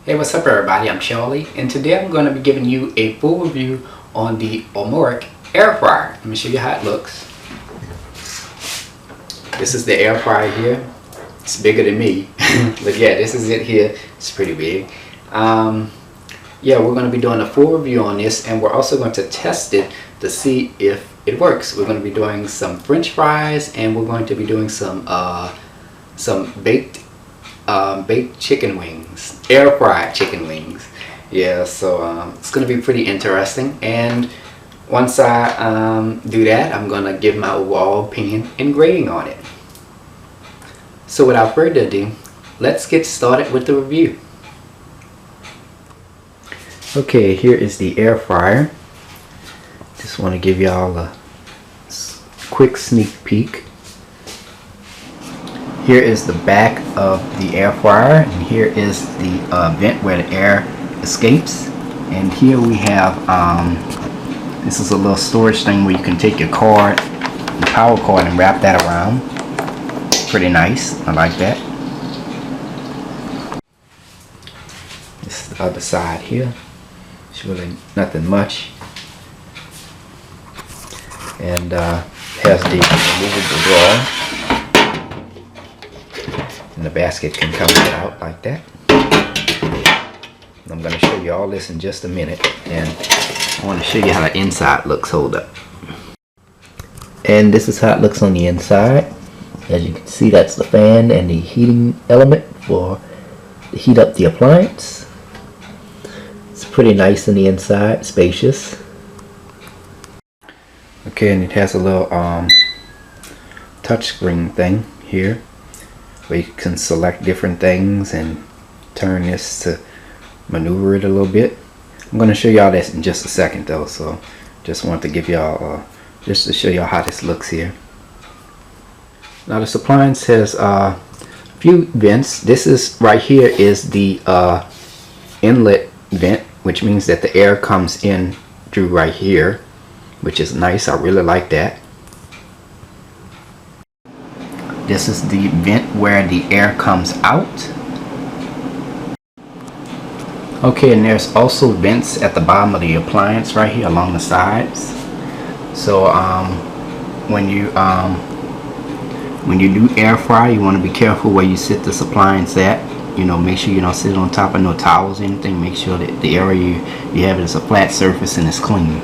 Hey, what's up everybody? I'm Charlie, and today I'm going to be giving you a full review on the Omorc Air Fryer. Let me show you how it looks. This is the air fryer here. It's bigger than me, but yeah, this is it here. It's pretty big. Yeah, we're going to be doing a full review on this, and we're also going to test it to see if it works. We're going to be doing some French fries, and we're going to be doing some baked chicken wings, air fried chicken wings. Yeah, so it's gonna be pretty interesting, and once I do that, I'm gonna give my overall opinion and grading on it. So without further ado, let's get started with the review. Okay, here is the air fryer. Just want to give y'all a quick sneak peek. Here is the back of the air fryer, and here is the vent where the air escapes. And here we have this is a little storage thing where you can take your cord, the power cord, and wrap that around. Pretty nice. I like that. This is the other side here. It's really nothing much. And has the removable drawer. And the basket can come out like that. I'm going to show you all this in just a minute, and I want to show you how the inside looks. Hold up. And this is how it looks on the inside. As you can see, that's the fan and the heating element for to heat up the appliance. It's pretty nice on the inside, spacious. Okay, and it has a little touch screen thing here, where you can select different things and turn this to maneuver it a little bit. I'm going to show y'all this in just a second though, so just want to give y'all just to show y'all how this looks here. Now this appliance has a few vents. This is right here is the inlet vent, which means that the air comes in through right here, which is nice. I really like that. This is the vent where the air comes out. Okay, and there's also vents at the bottom of the appliance right here along the sides. So when you do air fry, you want to be careful where you sit this appliance at. You know, make sure you don't sit on top of no towels or anything. Make sure that the area you have is a flat surface and it's clean.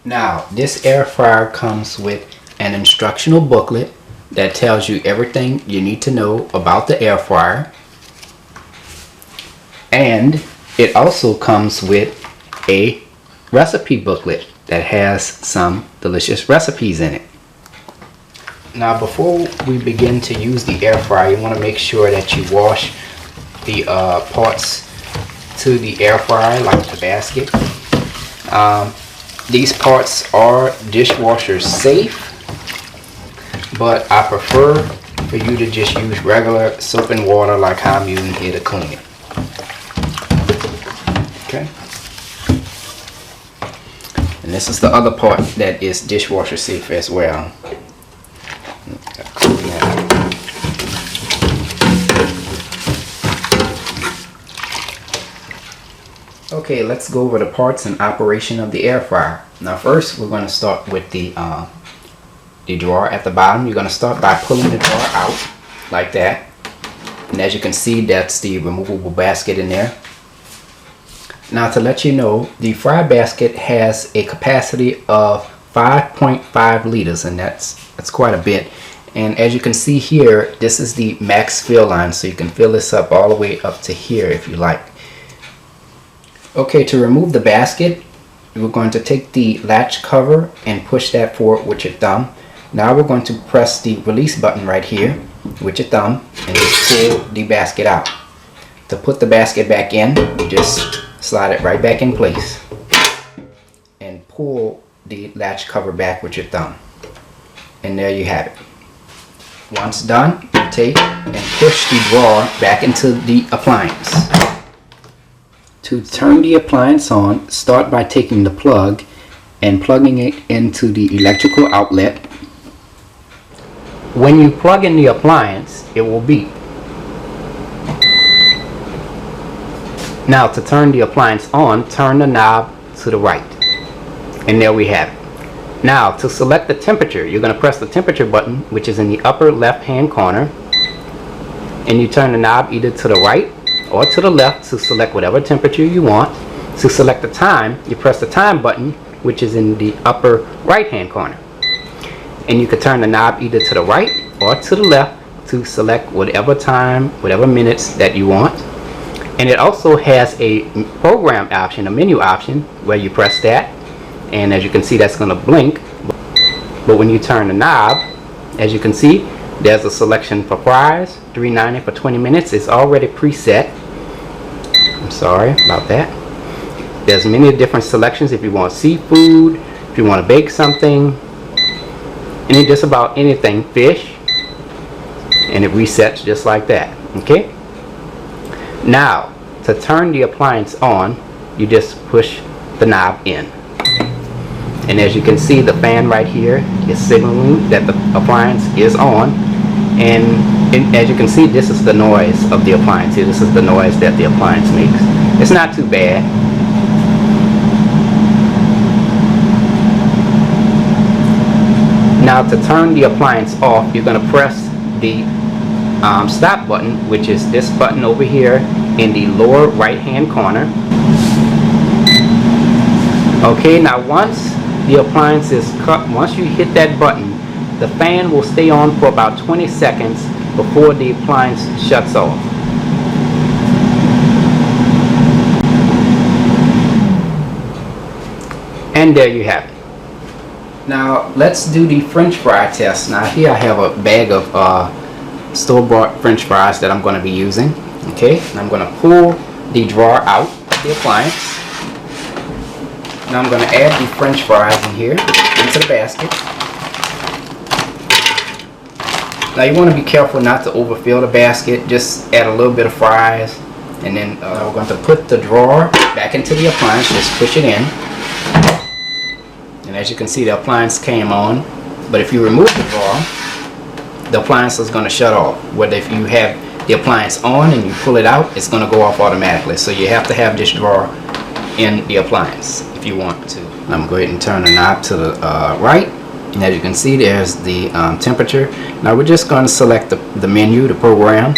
Now, this air fryer comes with an instructional booklet that tells you everything you need to know about the air fryer, and it also comes with a recipe booklet that has some delicious recipes in it. Now, before we begin to use the air fryer, you want to make sure that you wash the parts to the air fryer, like the basket. These parts are dishwasher safe, but I prefer for you to just use regular soap and water like how I'm using here to clean it. Okay. And this is the other part that is dishwasher safe as well. Okay, let's go over the parts and operation of the air fryer. Now first, we're going to start with the drawer at the bottom. You're going to start by pulling the drawer out like that. And as you can see, that's the removable basket in there. Now to let you know, the fry basket has a capacity of 5.5 liters, and that's quite a bit. And as you can see here, this is the max fill line, so you can fill this up all the way up to here if you like. Okay, to remove the basket, we're going to take the latch cover and push that forward with your thumb. Now we're going to press the release button right here with your thumb and just pull the basket out. To put the basket back in, you just slide it right back in place and pull the latch cover back with your thumb. And there you have it. Once done, take and push the drawer back into the appliance. To turn the appliance on, start by taking the plug and plugging it into the electrical outlet. When you plug in the appliance, it will beep. Now to turn the appliance on, turn the knob to the right. And there we have it. Now to select the temperature, you're going to press the temperature button, which is in the upper left hand corner. And you turn the knob either to the right or to the left to select whatever temperature you want. To select the time, you press the time button, which is in the upper right hand corner. And you can turn the knob either to the right or to the left to select whatever time, whatever minutes that you want. And it also has a program option, a menu option, where you press that, and as you can see, that's going to blink. But when you turn the knob, as you can see, there's a selection for fries, $3.90 for 20 minutes. It's already preset. I'm sorry about that. There's many different selections if you want seafood, if you want to bake something, just about anything, fish, and it resets just like that. Okay? Now, to turn the appliance on, you just push the knob in. And as you can see, the fan right here is signaling that the appliance is on. And as you can see, this is the noise of the appliance here. This is the noise that the appliance makes. It's not too bad. Now to turn the appliance off, you're going to press the stop button, which is this button over here in the lower right hand corner. Okay, now once the appliance is cut, once you hit that button, the fan will stay on for about 20 seconds before the appliance shuts off. And there you have it. Now let's do the French fry test. Now here I have a bag of store-bought French fries that I'm going to be using. Okay, and I'm going to pull the drawer out of the appliance. Now I'm going to add the French fries in here into the basket. Now you want to be careful not to overfill the basket. Just add a little bit of fries, and then we're going to put the drawer back into the appliance. Just push it in, and as you can see, the appliance came on. But if you remove the drawer, the appliance is going to shut off. Whether if you have the appliance on and you pull it out, it's going to go off automatically. So you have to have this drawer in the appliance if you want to. I'm going to go ahead and turn the knob to the right, and as you can see, there's the temperature. Now we're just going to select the menu, the program,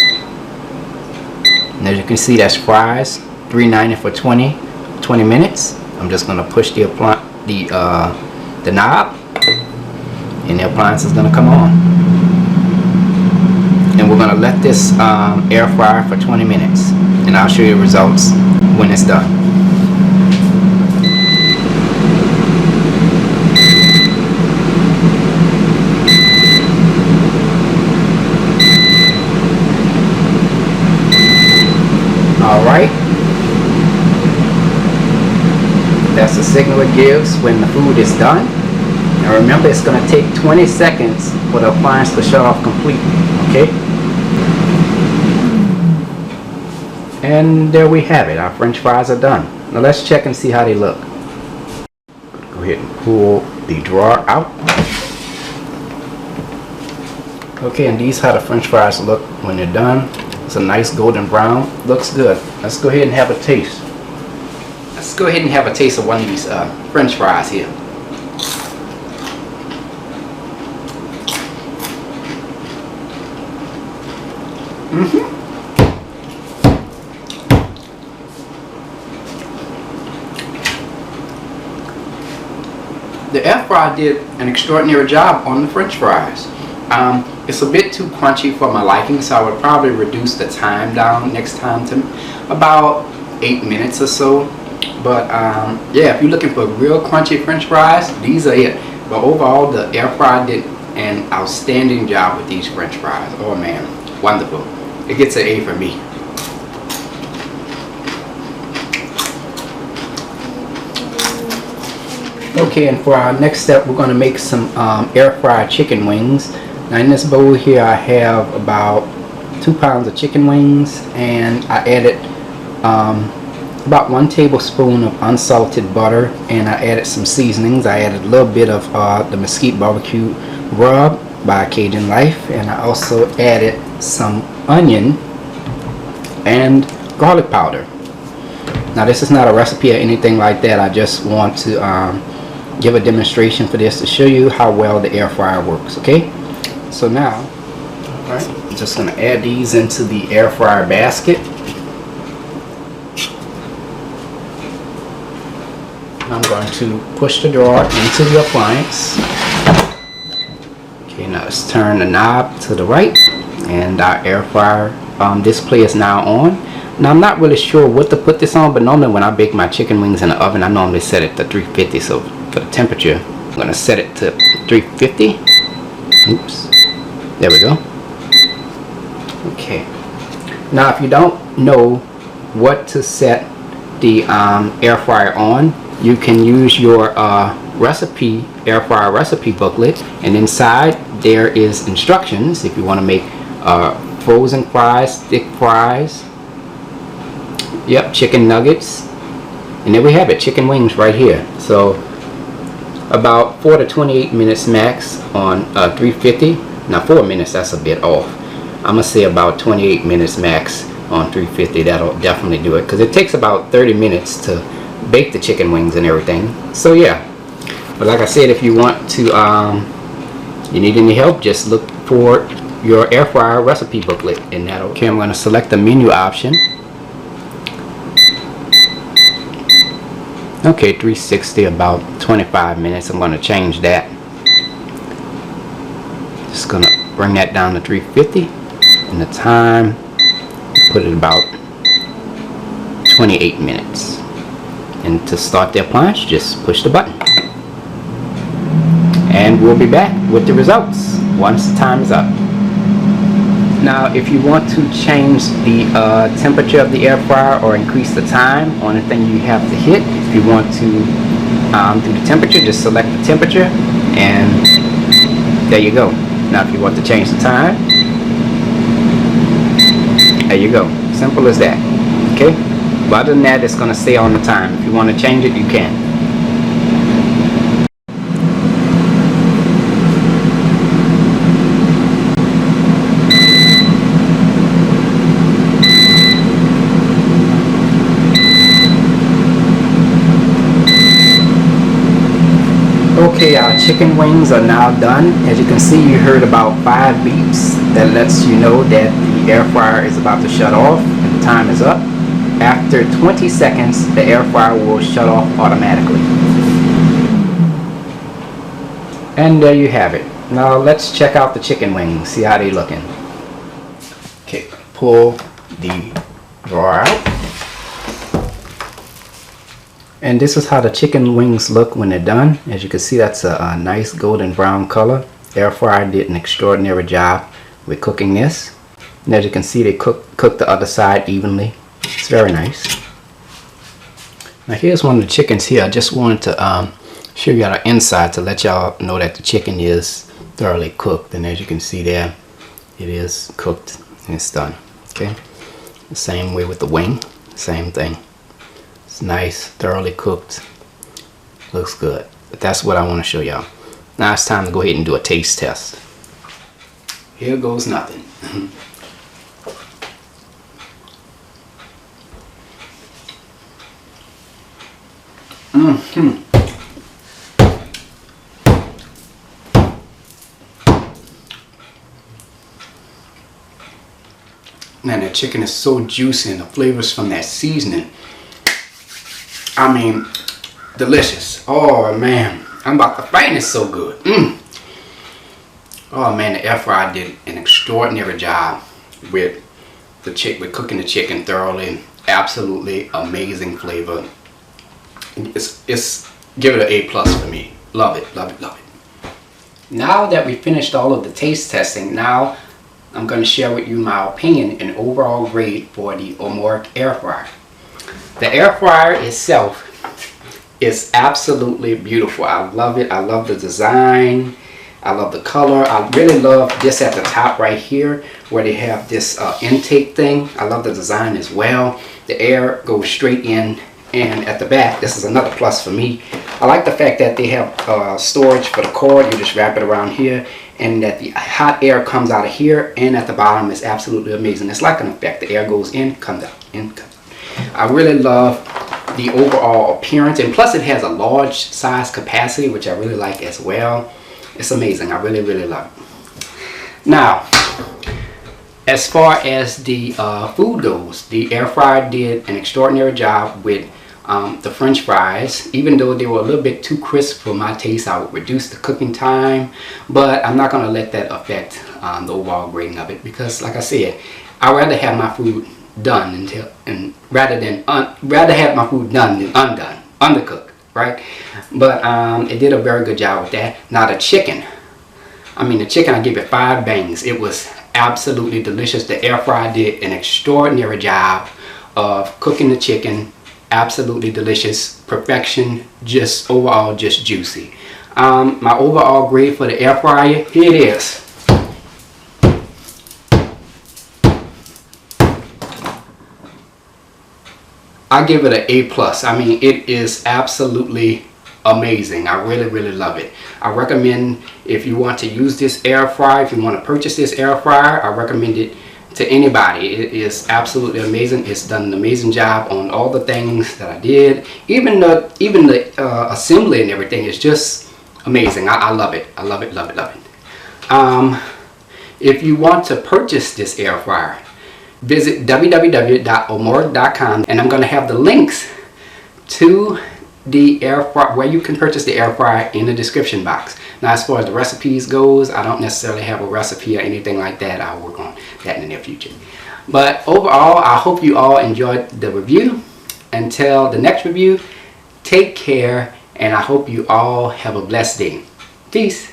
and as you can see, that's fries, $3.90 for 20 minutes. I'm just going to push the knob, and the appliance is going to come on. And we're going to let this air fryer for 20 minutes, and I'll show you the results when it's done. Alright, that's the signal it gives when the food is done. Now remember, it's going to take 20 seconds for the appliance to shut off completely. Okay? And there we have it. Our French fries are done. Now let's check and see how they look. Go ahead and pull the drawer out. Okay, and these are how the French fries look when they're done. It's a nice golden brown. Looks good. Let's go ahead and have a taste. Let's go ahead and have a taste of one of these French fries here. The air fryer did an extraordinary job on the French fries. It's a bit too crunchy for my liking, so I would probably reduce the time down next time to about 8 minutes or so. But yeah, if you're looking for real crunchy French fries, these are it. But overall, the air fryer did an outstanding job with these French fries. Oh man, wonderful. It gets an A for me. Okay, and for our next step, we're going to make some air fried chicken wings. Now in this bowl here, I have about 2 pounds of chicken wings, and I added about 1 tablespoon of unsalted butter, and I added some seasonings. I added a little bit of the mesquite barbecue rub by Cajun Life, and I also added some onion and garlic powder. Now this is not a recipe or anything like that. I just want to give a demonstration for this to show you how well the air fryer works. Okay, so now, all right, I'm just going to add these into the air fryer basket. I'm going to push the drawer into the appliance. Okay, now let's turn the knob to the right, and our air fryer display is now on. Now I'm not really sure what to put this on, but normally when I bake my chicken wings in the oven, I normally set it to 350. So for the temperature, I'm going to set it to 350. Oops, there we go. Okay, now if you don't know what to set the air fryer on, you can use your air fryer recipe booklet, and inside there is instructions if you want to make frozen fries, thick fries, yep, chicken nuggets, and there we have it, chicken wings right here. So about 4 to 28 minutes max on 350. Now 4 minutes, that's a bit off. I'm gonna say about 28 minutes max on 350. That'll definitely do it, because it takes about 30 minutes to bake the chicken wings and everything. So yeah, but like I said, if you want to you need any help, just look for your air fryer recipe booklet, and that'll. Okay, I'm going to select the menu option. Okay, 360, about 25 minutes. I'm going to change that. Just going to bring that down to 350, and the time, put it about 28 minutes. And to start the appliance, just push the button. And we'll be back with the results once the time is up. Now, if you want to change the temperature of the air fryer or increase the time, only thing you have to hit, if you want to do the temperature, just select the temperature, and there you go. Now, if you want to change the time, there you go. Simple as that. Okay? But other than that, it's going to stay on the time. If you want to change it, you can. Okay, our chicken wings are now done. As you can see, you heard about 5 beeps. That lets you know that the air fryer is about to shut off and the time is up. After 20 seconds, the air fryer will shut off automatically. And there you have it. Now let's check out the chicken wings, see how they're looking. Okay, pull the drawer out. And this is how the chicken wings look when they're done. As you can see, that's a nice golden brown color. The air fryer did an extraordinary job with cooking this. And as you can see, they cook the other side evenly. It's very nice. Now here's one of the chickens here. I just wanted to show you our inside to let y'all know that the chicken is thoroughly cooked. And as you can see there, it is cooked and it's done. Okay, the same way with the wing, same thing. It's nice, thoroughly cooked, looks good. But that's what I want to show y'all. Now it's time to go ahead and do a taste test. Here goes nothing. Man, that chicken is so juicy, and the flavors from that seasoning, I mean, delicious. Oh man, I'm about to faint. It's so good. Oh man, the air fryer did an extraordinary job with with cooking the chicken thoroughly. Absolutely amazing flavor. It's give it an A+ for me. Love it, love it, love it. Now that we finished all of the taste testing, now I'm going to share with you my opinion and overall grade for the Omorc air fryer. The air fryer itself is absolutely beautiful. I love it. I love the design. I love the color. I really love this at the top right here where they have this intake thing. I love the design as well. The air goes straight in, and at the back, this is another plus for me. I like the fact that they have storage for the cord. You just wrap it around here, and that the hot air comes out of here, and at the bottom is absolutely amazing. It's like an effect. The air goes in, comes out, in, comes out. I really love the overall appearance, and plus it has a large size capacity, which I really like as well. It's amazing. I really, really love it. Now, as far as the food goes, the air fryer did an extraordinary job with the French fries. Even though they were a little bit too crisp for my taste, I would reduce the cooking time, but I'm not going to let that affect the overall grading of it, because like I said, I'd rather have my food done rather have my food done than undercooked, right? But it did a very good job with that. Now the chicken, I give it 5 bangs. It was absolutely delicious. The air fryer did an extraordinary job of cooking the chicken. Absolutely delicious, perfection, just overall just juicy. My overall grade for the air fryer, here it is. I give it an A+. It is absolutely amazing. I really, really love it. I recommend, if you want to use this air fryer, if you want to purchase this air fryer, I recommend it to anybody. It is absolutely amazing. It's done an amazing job on all the things that I did. Even the assembly and everything is just amazing. I love it. I love it, love it, love it. If you want to purchase this air fryer, visit www.omorc.com, and I'm going to have the links to the air fryer, where you can purchase the air fryer, in the description box. Now, as far as the recipes goes, I don't necessarily have a recipe or anything like that. I'll work on that in the near future. But overall, I hope you all enjoyed the review. Until the next review, take care, and I hope you all have a blessed day. Peace.